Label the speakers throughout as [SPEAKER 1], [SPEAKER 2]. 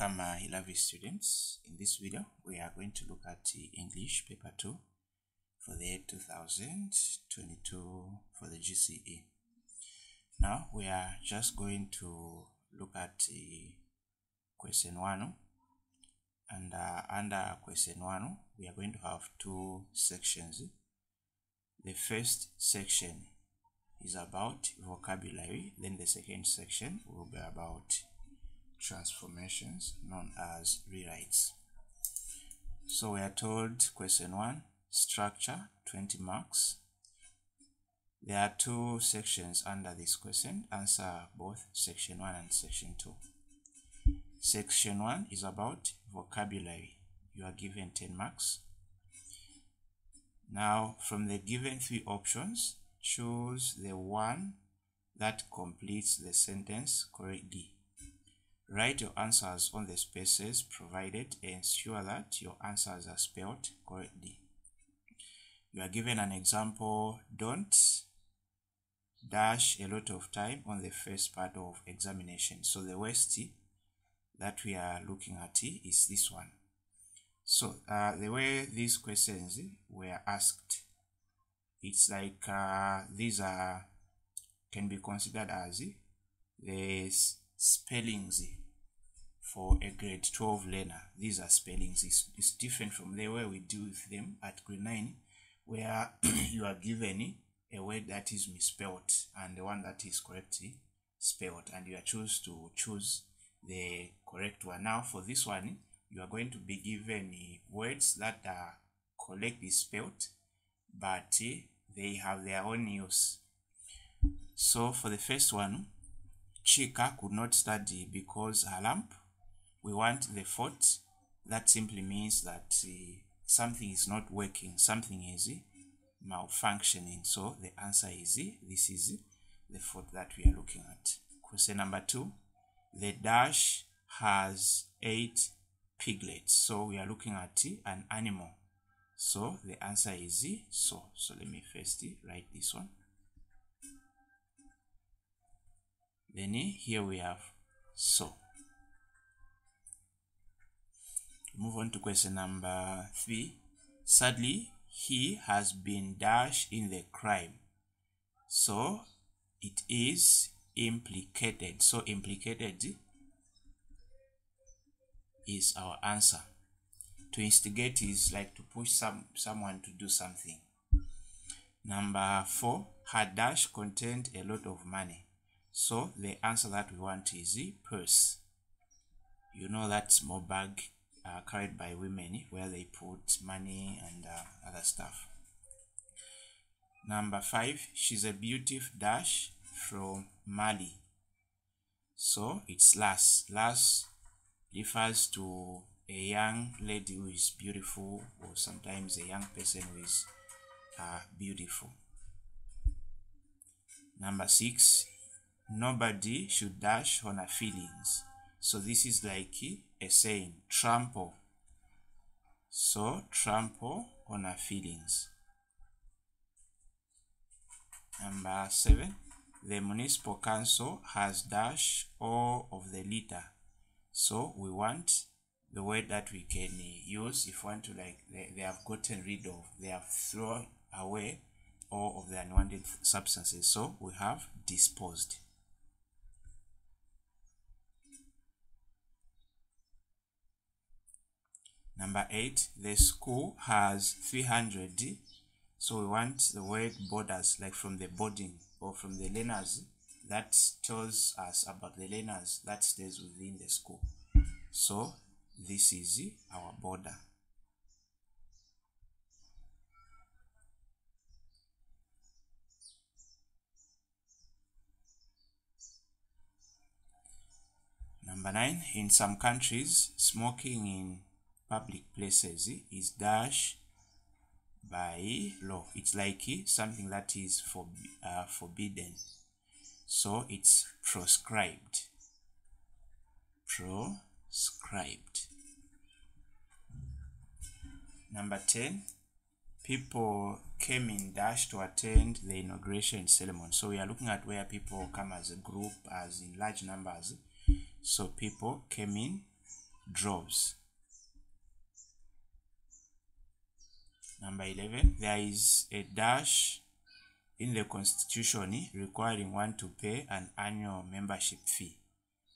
[SPEAKER 1] Welcome my lovely students. In this video we are going to look at English paper 2 for the year 2022 for the GCE. Now we are just going to look at question 1, and under question 1 we are going to have two sections. The first section is about vocabulary, then the second section will be about transformations known as rewrites. So we are told question 1, structure, 20 marks. There are two sections under this question. Answer both section 1 and section 2. Section 1 is about vocabulary. You are given 10 marks. Now from the given three options, choose the one that completes the sentence correctly. Write your answers on the spaces provided and ensure that your answers are spelled correctly. You are given an example: don't dash a lot of time on the first part of examination. So the worst that we are looking at is this one. So the way these questions were asked, it's like these can be considered as the spellings for a grade 12 learner. These are spellings. It's different from the way we do with them at grade 9, where you are given a word that is misspelled and the one that is correctly spelled, and you are choose the correct one. Now for this one, you are going to be given words that are correctly spelled, but they have their own use. So for the first one, Chika could not study because her lamp. We want the fault. That simply means that something is not working, something is malfunctioning. So the answer is this is the fault that we are looking at. Question number 2, the dash has 8 piglets. So we are looking at an animal. So the answer is so. So let me first write this one. Then here we have so. Move on to question number 3. Sadly, he has been dashed in the crime. So it is implicated. So implicated is our answer. To instigate is like to push someone to do something. Number 4, her dash contained a lot of money. So the answer that we want is purse. You know that small bag carried by women where they put money and other stuff. Number 5, she's a beautiful dash from Mali. So it's lass. Lass refers to a young lady who is beautiful, or sometimes a young person who is beautiful. Number 6, nobody should dash on her feelings. So this is like a saying, trample. So trample on her feelings. Number 7, the municipal council has dashed all of the litter. So we want the word that we can use if we want to, like, they have gotten rid of, they have thrown away all of the unwanted substances. So we have disposed. Number 8, the school has 300. So we want the word borders, like from the boarding or from the learners, that tells us about the learners that stays within the school. So this is our border. Number 9, in some countries, smoking in public places is dashed by law. It's like something that is forbidden. So it's proscribed. Proscribed. Number 10, people came in dash to attend the inauguration ceremony. So we are looking at where people come as a group, as in large numbers. So people came in droves. Number 11, there is a dash in the constitution requiring one to pay an annual membership fee.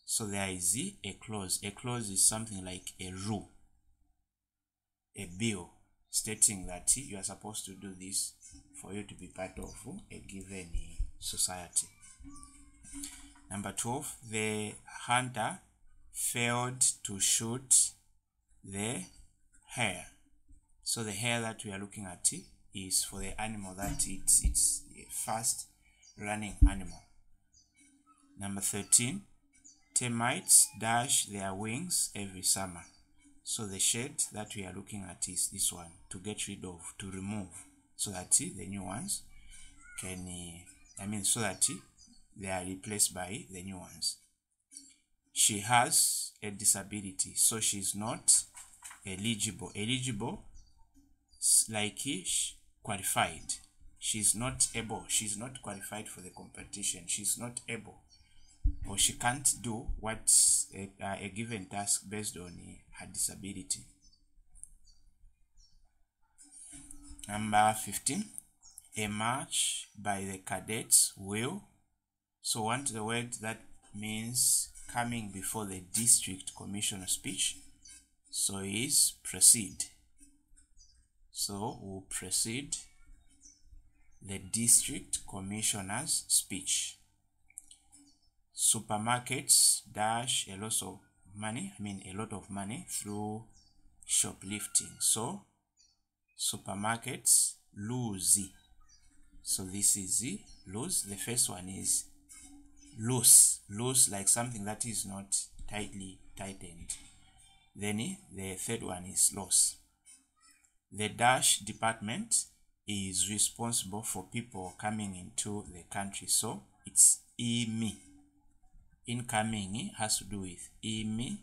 [SPEAKER 1] So there is a clause. A clause is something like a rule, a bill stating that you are supposed to do this for you to be part of a given society. Number 12, the hunter failed to shoot the hare. So the hare that we are looking at is for the animal that it's a fast running animal. Number 13, termites dash their wings every summer. So the shade that we are looking at is this one, to get rid of, to remove, so that the new ones can, so that they are replaced by the new ones. She has a disability, so she's not eligible. Eligible, like qualified. She's not able, she's not qualified for the competition. She's not able, or she can't do what's a given task based on her disability. Number 15, a march by the cadets will. So want the word that means coming before the district commissioner speech. So is proceed. So we'll precede the district commissioner's speech. Supermarkets dash a lot of money, through shoplifting. So supermarkets lose. So this is the lose. The first one is loose, like something that is not tightly tightened. Then the third one is loss. The dash department is responsible for people coming into the country. So it's IMI. Incoming has to do with immigration.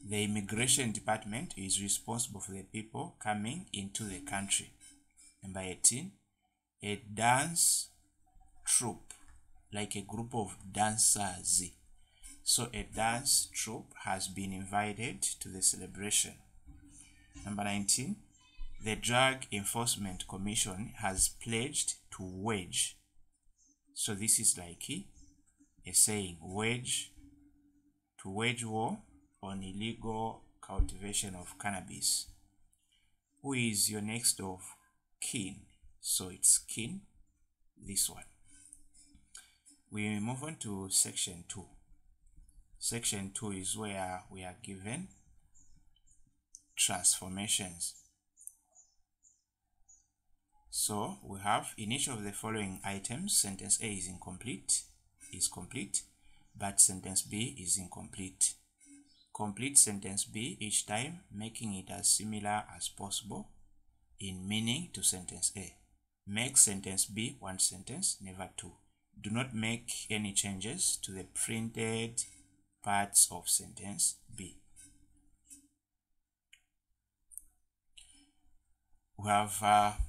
[SPEAKER 1] The immigration department is responsible for the people coming into the country. Number 18, a dance troupe, like a group of dancers. So a dance troupe has been invited to the celebration. Number 19, the Drug Enforcement Commission has pledged to wage. So this is like a saying, wage war on illegal cultivation of cannabis. Who is your next of kin? So it's kin, this one. We move on to section 2. Section 2 is where we are given transformations. So we have, in each of the following items, sentence A is complete, but sentence B is incomplete. Complete sentence B each time, making it as similar as possible in meaning to sentence A. Make sentence B one sentence, never two. Do not make any changes to the printed parts of sentence B. We have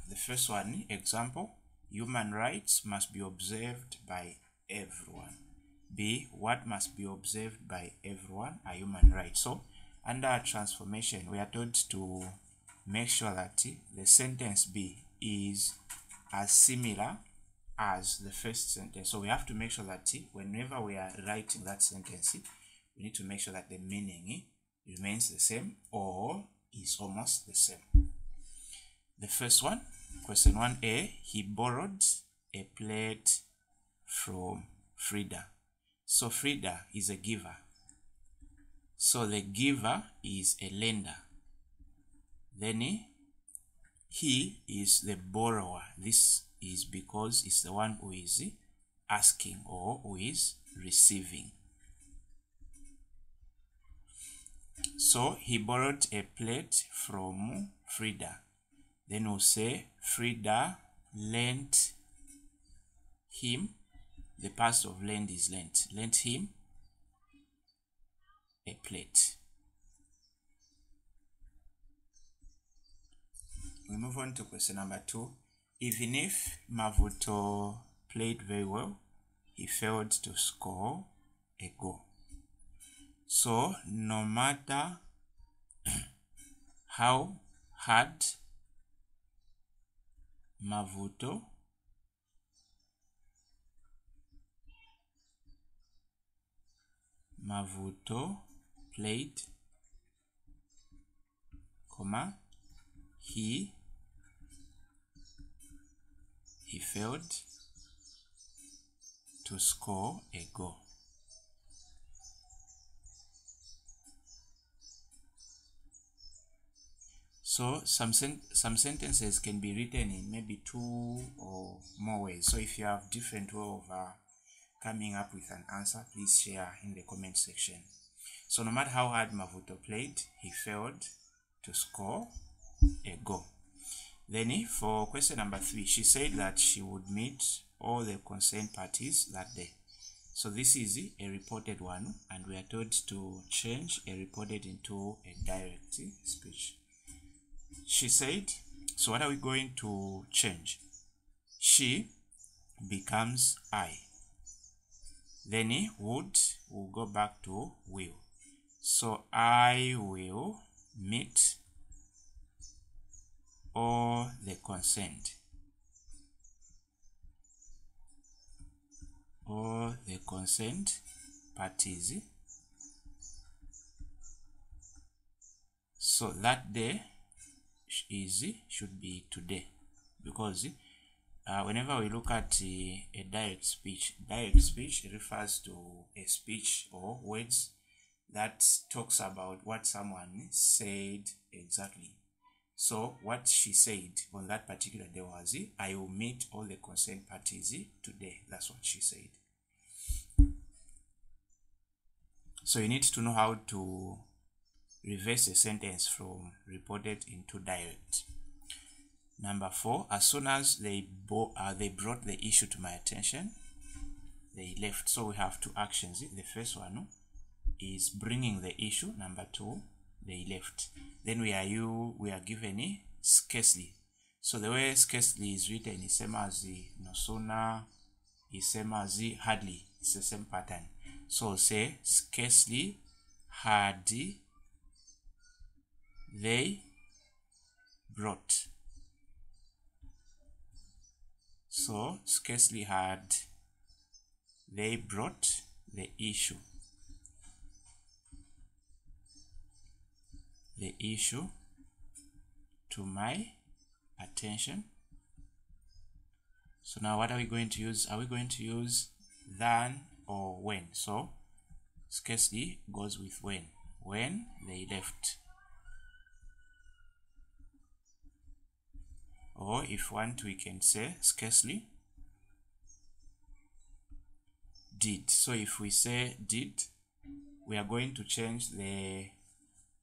[SPEAKER 1] the first one, example, human rights must be observed by everyone. B, what must be observed by everyone are human rights. So under transformation, we are told to make sure that the sentence B is as similar as the first sentence. So we have to make sure that whenever we are writing that sentence, we need to make sure that the meaning remains the same or is almost the same. The first one, question 1A, he borrowed a plate from Frida. So Frida is a giver. So the giver is a lender. Then he is the borrower. This is because it's the one who is asking or who is receiving. So he borrowed a plate from Frida. Then we'll say Frida lent him. The past of lend is lent. Lent him a plate. We move on to question number 2. Even if Mavuto played very well, he failed to score ago. So no matter how hard Mavuto played, he failed to score a goal. So some sentences can be written in maybe 2 or more ways. So if you have different way of coming up with an answer, please share in the comment section. So no matter how hard Mavuto played, he failed to score a goal. Then for question number 3, she said that she would meet all the concerned parties that day. So this is a reported one, and we are told to change a reported into a direct speech. She said, so what are we going to change? She becomes I. Then would will go back to will. So I will meet all the concerned. All the concerned parties. So that day should be today, because whenever we look at a direct speech refers to a speech or words that talks about what someone said exactly. So what she said on that particular day was, I will meet all the concerned parties today. That's what she said. So you need to know how to reverse a sentence from reported into direct. Number 4, as soon as they brought the issue to my attention, they left. So we have 2 actions. The first one is bringing the issue. Number 2, they left. Then we are given scarcely. So the way scarcely is written is same as no sooner, is same as hardly. It's the same pattern. So say scarcely had they brought. So scarcely had they brought the issue. The issue to my attention. So now what are we going to use? Are we going to use than or when? So scarcely goes with when they left. Or if want, we can say scarcely did. So if we say did, we are going to change the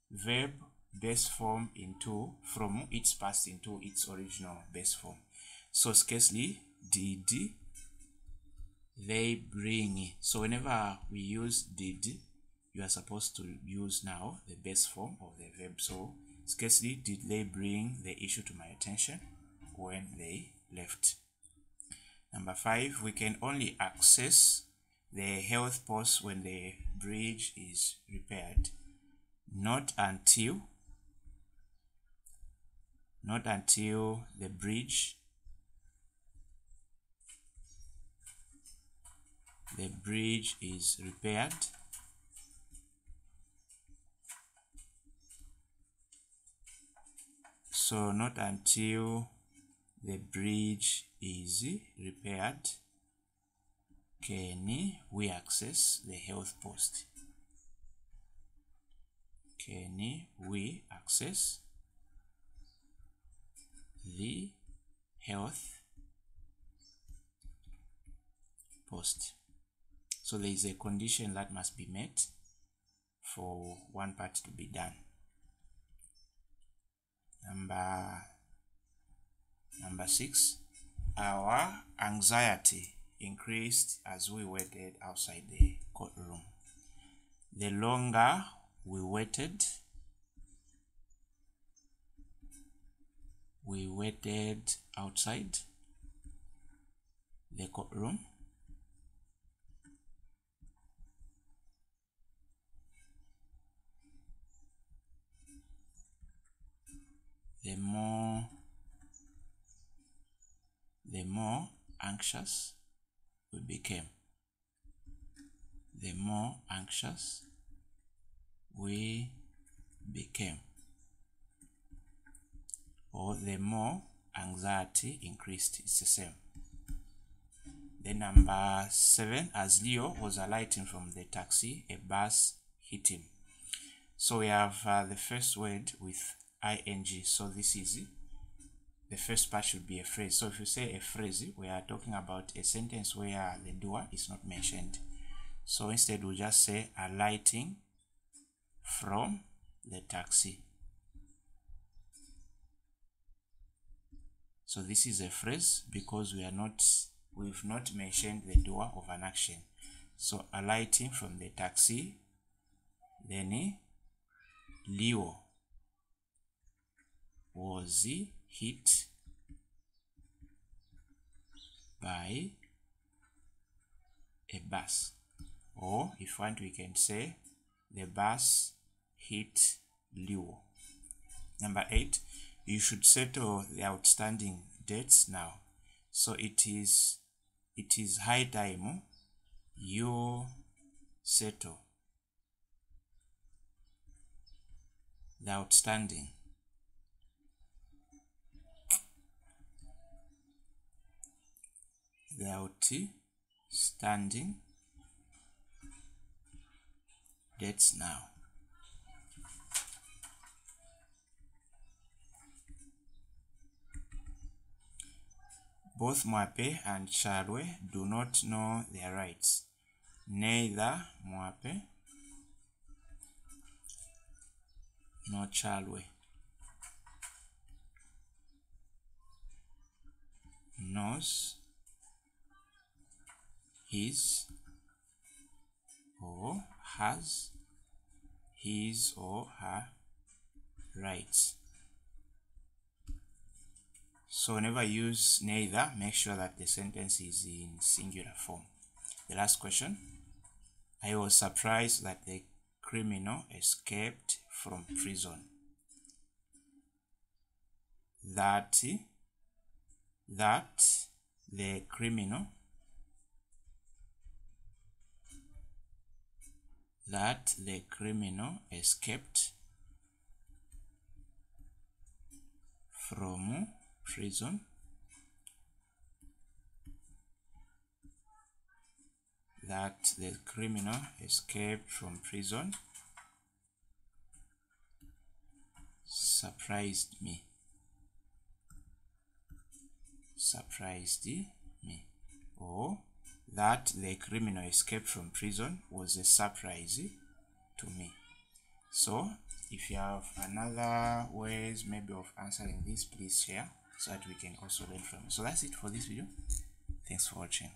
[SPEAKER 1] verb base form from its past into its original base form. So scarcely did they bring. So whenever we use did, you are supposed to use now the base form of the verb. So scarcely did they bring the issue to my attention when they left. Number 5, we can only access the health post when the bridge is repaired. Not until the bridge is repaired. So not until the bridge is repaired can we access the health post. Can we access the health post? So there is a condition that must be met for one part to be done. Number 6, our anxiety increased as we waited outside the courtroom. The longer we waited outside the courtroom, the more anxious we became. The more anxious we became, or the more anxiety increased. It's the same. Then number 7, as Leo was alighting from the taxi, a bus hit him. So we have the first word with ing. So this is the first part should be a phrase. So if you say a phrase, we are talking about a sentence where the doer is not mentioned. So instead we'll just say alighting from the taxi. So this is a phrase because we've not mentioned the doer of an action. So alighting from the taxi, then Leo was hit by a bus. Or if you want, we can say the bus hit Leo. Number 8, you should settle the outstanding debts now. So it is high time you settle the outstanding debts now. Both Mwape and Chalwe do not know their rights. Neither Mwape nor Chalwe knows his or has his or her rights. So whenever you use neither, make sure that the sentence is in singular form. The last question. I was surprised that the criminal escaped from prison. That the criminal escaped from prison. That the criminal escaped from prison surprised me. Or that the criminal escaped from prison was a surprise to me. So if you have another ways maybe of answering this, please share so that we can also learn from it. So that's it for this video. Thanks for watching.